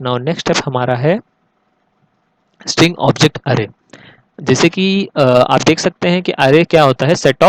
Now next step हमारा है string object अरे। जैसे कि आप देख सकते हैं कि अरे क्या होता है, सेट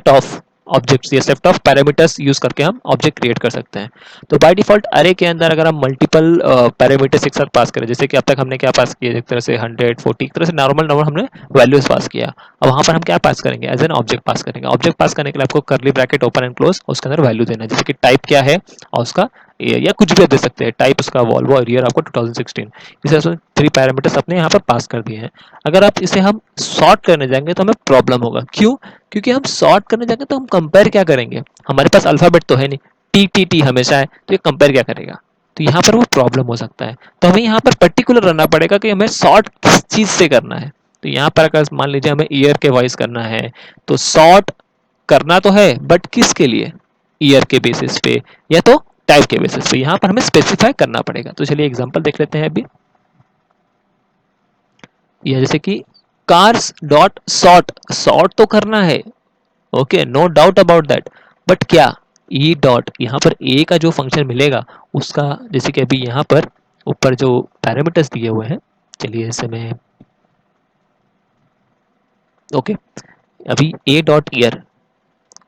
ऑफ ऑब्जेक्ट्स या सेट ऑफ पैरामीटर्स यूज करके हम ऑब्जेक्ट क्रिएट कर सकते हैं। तो बाय डिफॉल्ट अरे के अंदर अगर हम मल्टीपल पैरामीटर्स एक साथ पास करें, जैसे कि अब तक हमने क्या पास किया, एक तरह से 100 40 एक तरह से नॉर्मल नंबर हमने वैल्यूज पास किया। अब वहां पर हम क्या पास करेंगे, एज एन ऑब्जेक्ट पास करेंगे। ऑब्जेक्ट पास करने के लिए आपको करली ब्रैकेट ओपन एंड क्लोज, उसके अंदर वैल्यू देना है, जैसे कि टाइप क्या है और उसका या कुछ भी दे सकते हैं, टाइप उसका वॉल्वो और ईयर आपको 2016। इस तरह से 3 पैरामीटर्स अपने यहाँ पर पास कर दिए हैं। अगर आप इसे हम सॉर्ट करने जाएंगे तो हमें प्रॉब्लम होगा, क्यों? क्योंकि हम सॉर्ट करने जाएंगे तो हम कंपेयर क्या करेंगे, हमारे पास अल्फाबेट तो है नहीं, टी टी टी हमेशा है, तो ये कंपेयर क्या करेगा, तो यहाँ पर वो प्रॉब्लम हो सकता है। तो हमें यहाँ पर पर्टिकुलर रहना पड़ेगा कि हमें सॉर्ट किस चीज से करना है। तो यहाँ पर अगर मान लीजिए हमें ईयर के वाइज करना है, तो सॉर्ट करना तो है बट किसके लिए, ईयर के बेसिस पे या तो टाइप के बेसिस पे, यहाँ पर हमें स्पेसिफाई करना पड़ेगा। तो चलिए एग्जांपल देख लेते हैं अभी। या जैसे कि कार्स डॉट सॉर्ट, सॉर्ट तो करना है, okay, no doubt about that, but क्या, ई डॉट यहाँ पर ए का जो फंक्शन मिलेगा उसका, जैसे कि अभी यहाँ पर ऊपर जो पैरामीटर्स दिए हुए हैं, चलिए इसे मैं, ओके, अभी ए डॉट ईयर,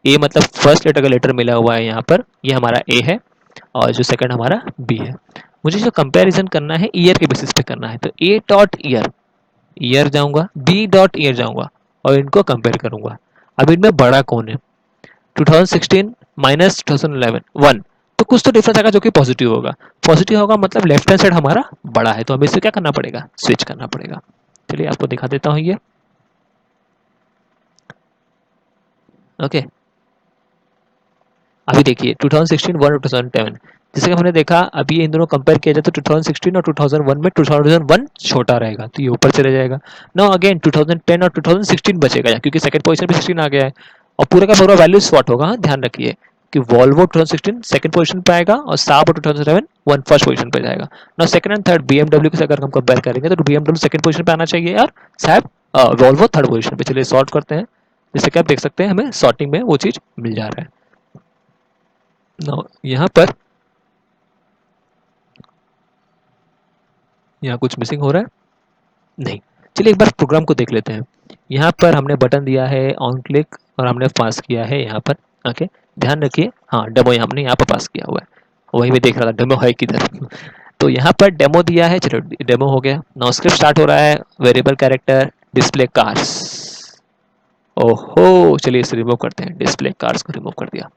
ए मतलब फर्स्ट लेटर का लेटर मिला हुआ है यहाँ पर, ये हमारा ए है और जो सेकंड हमारा बी है। मुझे जो कंपैरिजन करना है ईयर के बेसिस पे करना है, तो ए डॉट ईयर, ईयर जाऊंगा, बी डॉट ईयर जाऊंगा और इनको कंपेयर करूंगा। अब इनमें बड़ा कौन है, 2016 माइनस 2011 1, तो कुछ तो डिफरेंस आएगा जो कि पॉजिटिव होगा। पॉजिटिव होगा मतलब लेफ्ट हैंड साइड हमारा बड़ा है, तो हमें इसे क्या करना पड़ेगा, स्विच करना पड़ेगा। चलिए आपको दिखा देता हूँ ये, ओके। अभी देखिए 2016 1 और 2010, जैसे कि हमने देखा अभी इन दोनों कंपेयर किया जाए तो 2016 और 2001 में 2001 छोटा रहेगा, तो ये ऊपर चले जाएगा। नाउ अगेन 2010 और 2016 बचेगा क्योंकि सेकंड पोजीशन पे 16 आ गया है, और पूरा का पूरा वैल्यू स्वॉट होगा। हाँ, ध्यान रखिए कि वॉल्वो 2016 सेकंड पोजीशन पे आएगा और साब 2007 वन फर्स्ट पोजीशन पे जाएगा। Now second and third BMW के अगर हम कंपेयर करेंगे तो बीएमडब्ल्यू सेकंड पोजीशन पे आना चाहिए और साब वॉल्वो थर्ड पोजीशन पे। चलिए सॉर्ट करते हैं, जैसे कि आप देख सकते हैं हमें सॉर्टिंग में वो चीज मिल जा रहा है। नाउ यहाँ पर, यहाँ कुछ मिसिंग हो रहा है, नहीं, चलिए एक बार प्रोग्राम को देख लेते हैं। यहाँ पर हमने बटन दिया है ऑन क्लिक और हमने पास किया है यहाँ पर, ओके। ध्यान रखिए, हाँ डेमो हमने यहाँ पर पास किया हुआ है, वही मैं देख रहा था डेमो है किधर। तो यहाँ पर डेमो दिया है, चलो डेमो हो गया। नाउ स्क्रिप्ट स्टार्ट हो रहा है, वेरिएबल कैरेक्टर डिस्प्ले कार्स, ओहो चलिए इसे रिमूव करते हैं, डिस्प्ले कार्स को रिमूव कर दिया,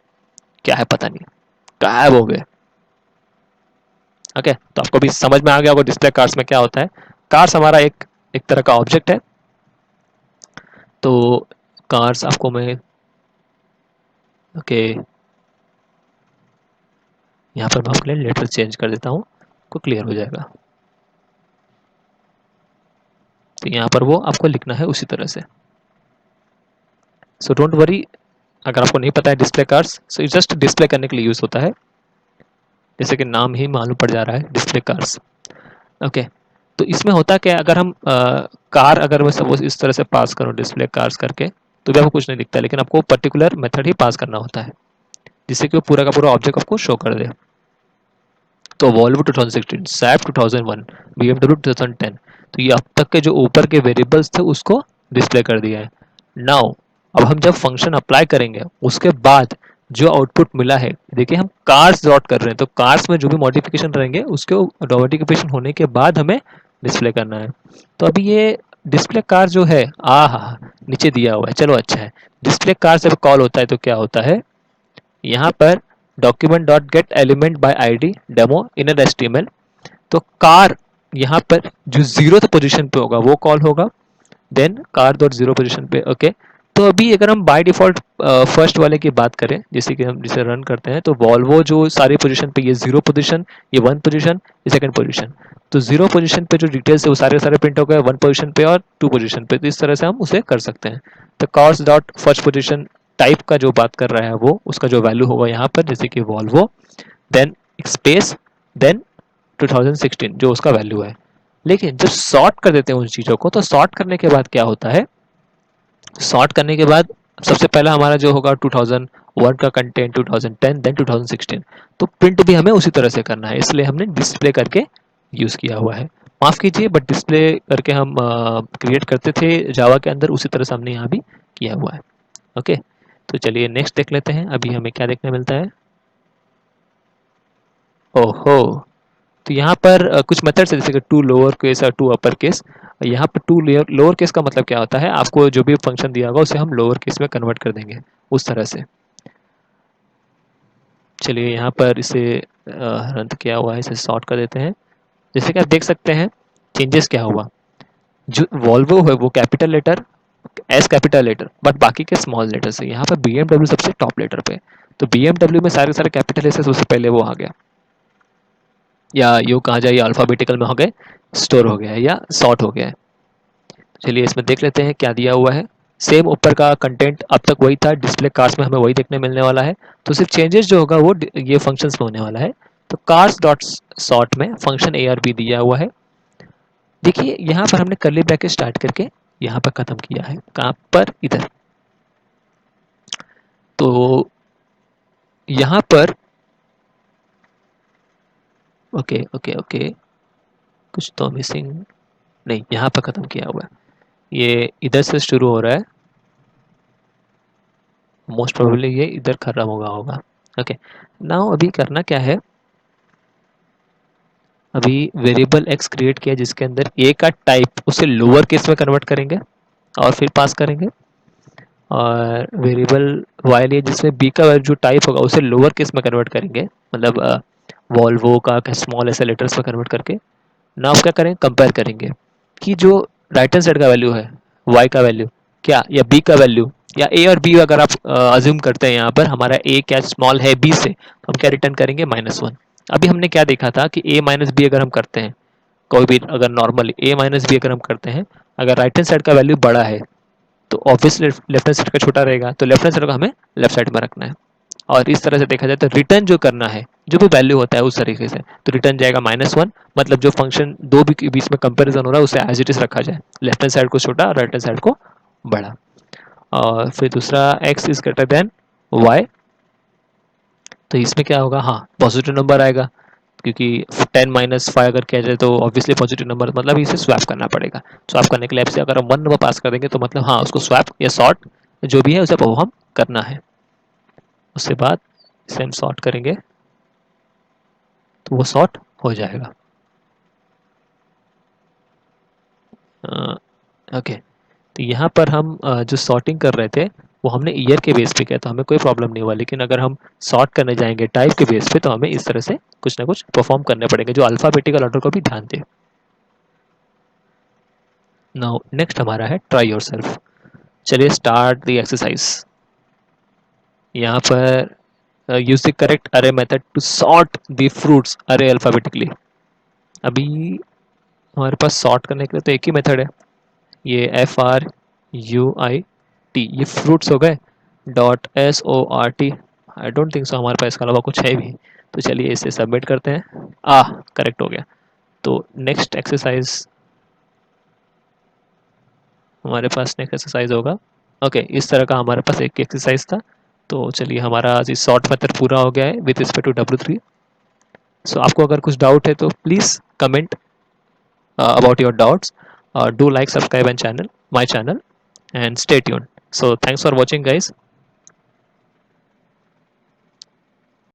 क्या है पता नहीं, गायब हो गए। ओके, तो आपको भी समझ में आ गया होगा डिस्प्ले कार्स में क्या होता है। कार्स हमारा एक एक तरह का ऑब्जेक्ट है। तो कार्स आपको मैं, ओके, यहाँ पर मैं आपके लिए लेटर चेंज कर देता हूँ, को क्लियर हो जाएगा। तो यहाँ पर वो आपको लिखना है उसी तरह से, सो डोंट वरी। अगर आपको नहीं पता है display cars, so just display करने के लिए यूज होता है, जैसे कि नाम ही मालूम पड़ जा रहा है डिस्प्ले कार्स, ओके। तो इसमें होता क्या है, अगर हम कार अगर मैं सपोज इस तरह से पास करूँ डिस्प्ले कार्स करके, तो भी आपको कुछ नहीं दिखता, लेकिन आपको पर्टिकुलर मेथड ही पास करना होता है जिससे कि वो पूरा का पूरा ऑब्जेक्ट आपको शो कर दे। तो वॉल्वो 2016, सैप 2001, बीएमडब्ल्यू 2010, तो ये अब तक के जो ऊपर के वेरिएबल्स थे उसको डिस्प्ले कर दिया है। नाउ अब हम जब फंक्शन अप्लाई करेंगे उसके बाद जो आउटपुट मिला है, देखिए हम कार्स डॉट कर रहे हैं, तो कार्स में जो भी मॉडिफिकेशन रहेंगे उसके मॉडिफिकेशन होने के बाद हमें डिस्प्ले करना है। तो अभी ये डिस्प्ले कार जो है, आ हा, नीचे दिया हुआ है, चलो अच्छा है। डिस्प्ले कार जब कॉल होता है तो क्या होता है, यहाँ पर document dot gate element by ID demo inner HTML, तो कार यहाँ पर जो जीरो पोजीशन पे होगा वो कॉल होगा, then car dot zero position पे, ओके। तो अभी अगर हम बाय डिफॉल्ट फर्स्ट वाले की बात करें, जैसे कि हम जिसे रन करते हैं, तो वॉल्वो जो सारी पोजीशन पे, ये जीरो पोजीशन, ये वन पोजीशन, ये सेकंड पोजीशन, तो जीरो पोजीशन पे जो डिटेल्स है वो सारे सारे प्रिंट हो गए वन पोजीशन पे और टू पोजीशन पे, तो इस तरह से हम उसे कर सकते हैं। तो cars dot first position type का जो बात कर रहा है वो उसका जो वैल्यू होगा यहाँ पर, जैसे कि वॉल्वो, देन स्पेस, देन 2016 जो उसका वैल्यू है। लेकिन जब सॉर्ट कर देते हैं उन चीज़ों को, तो सॉर्ट करने के बाद क्या होता है, सॉर्ट करने के बाद सबसे पहला हमारा जो होगा 2000 वर्ड का कंटेंट 2010 देन 2016, तो प्रिंट भी हमें उसी तरह से करना है, इसलिए हमने डिस्प्ले करके यूज़ किया हुआ है। माफ़ कीजिए, बट डिस्प्ले करके हम क्रिएट करते थे जावा के अंदर, उसी तरह से हमने यहाँ भी किया हुआ है। ओके, तो चलिए नेक्स्ट देख लेते हैं, अभी हमें क्या देखने मिलता है। ओहो, तो यहाँ पर कुछ मेथड्स है, जैसे कि टू लोअर केस और टू अपर केस। यहाँ पर टू लोअर केस का मतलब क्या होता है, आपको जो भी फंक्शन दिया होगा उसे हम लोअर केस में कन्वर्ट कर देंगे उस तरह से। चलिए यहाँ पर इसे रद्द किया हुआ है, इसे सॉर्ट कर देते हैं। जैसे कि आप देख सकते हैं चेंजेस क्या हुआ, जो वॉल्वो है वो capital letter, s capital letter, but बाकी के स्मॉल लेटर से। यहाँ पर BMW सबसे टॉप लेटर पे, तो BMW में सारे सारे कैपिटल लेटर उससे पहले वो आ गया, या यूँ कहा जाए अल्फ़ाबेटिकल में हो गए, स्टोर हो गया है या सॉर्ट हो गया है। चलिए इसमें देख लेते हैं क्या दिया हुआ है। सेम ऊपर का कंटेंट अब तक वही था, डिस्प्ले कार्ड्स में हमें वही देखने मिलने वाला है, तो सिर्फ चेंजेस जो होगा वो ये फंक्शंस में होने वाला है। तो कार्ड्स डॉट सॉर्ट में फंक्शन ARB दिया हुआ है। देखिए यहाँ पर हमने कर्ली ब्रैकेट स्टार्ट करके यहाँ पर ख़त्म किया है, कहाँ पर, इधर। तो यहाँ पर ओके ओके ओके, कुछ तो मिसिंग, नहीं यहाँ पर ख़त्म किया हुआ है, ये इधर से शुरू हो रहा है, मोस्ट प्रोबेबली ये इधर खत्म होगा। ओके, नाउ अभी करना क्या है, अभी वेरिएबल x क्रिएट किया जिसके अंदर a का टाइप उसे लोअर केस में कन्वर्ट करेंगे और फिर पास करेंगे, और वेरिएबल y लिए जिसमें b का जो टाइप होगा उसे लोअर केस में कन्वर्ट करेंगे, मतलब वॉल्वो का स्मॉल ऐसे लेटर्स में कन्वर्ट करके। नाउ क्या करेंगे, कंपेयर करेंगे कि जो राइट हैंड साइड का वैल्यू है y का वैल्यू क्या, या b का वैल्यू, या a और b अगर आप अज्यूम करते हैं यहाँ पर हमारा a क्या स्मॉल है b से, तो हम क्या रिटर्न करेंगे, -1। अभी हमने क्या देखा था कि a माइनस बी अगर हम करते हैं, कोई भी अगर नॉर्मली a माइनस बी अगर हम करते हैं, अगर राइट हैंड साइड का वैल्यू बड़ा है तो ऑब्वियसली लेफ्ट हैंड साइड का छोटा रहेगा, तो लेफ्ट हैंड साइड को हमें लेफ्ट साइड में रखना है। और इस तरह से देखा जाए तो रिटर्न जो करना है, जो भी वैल्यू होता है उस तरीके से, तो रिटर्न जाएगा -1, मतलब जो फंक्शन दो भी के बीच में कंपैरिजन हो रहा है उसे एज इट इज रखा जाए, लेफ्ट हैंड साइड को छोटा और राइट हैंड साइड को बड़ा। और फिर दूसरा x is greater than y, तो इसमें क्या होगा, हाँ पॉजिटिव नंबर आएगा, क्योंकि 10 - 5 अगर किया जाए तो ऑब्वियसली पॉजिटिव नंबर, मतलब इसे स्वैप करना पड़ेगा। स्वैप करने के लिए से अगर हम 1 नंबर पास कर देंगे तो मतलब हाँ उसको स्वैप या सॉर्ट जो भी है उसे परफॉर्म करना है। उसके बाद इसे हम सॉर्ट करेंगे तो वो सॉर्ट हो जाएगा। ओके, तो यहाँ पर हम जो सॉर्टिंग कर रहे थे वो हमने ईयर के बेस पे किया, तो हमें कोई प्रॉब्लम नहीं हुआ, लेकिन अगर हम सॉर्ट करने जाएंगे टाइप के बेस पे तो हमें इस तरह से कुछ ना कुछ परफॉर्म करने पड़ेंगे जो अल्फ़ाबेटिकल ऑर्डर को भी ध्यान दे। नाउ नेक्स्ट हमारा है ट्राई योरसेल्फ। चलिए स्टार्ट द एक्सरसाइज। यहाँ पर use the correct array method to sort the fruits array alphabetically. अभी हमारे पास सॉर्ट करने के लिए तो एक ही मेथड है, ये FRUIT, ये फ्रूट्स हो गए, .SORT। I don't think so हमारे पास इसके अलावा कुछ है भी, तो चलिए इसे सबमिट करते हैं। करेक्ट हो गया। तो नेक्स्ट एक्सरसाइज हमारे पास नेक्स्ट एक्सरसाइज होगा। ओके, इस तरह का हमारे पास एक एक्सरसाइज था। तो चलिए हमारा आज शॉर्ट मेथड पूरा हो गया है विद रिस्पेक्ट टू W3। सो आपको अगर कुछ डाउट है तो please comment about your doubts. Do like, subscribe and channel my channel and stay tuned. So thanks for watching guys.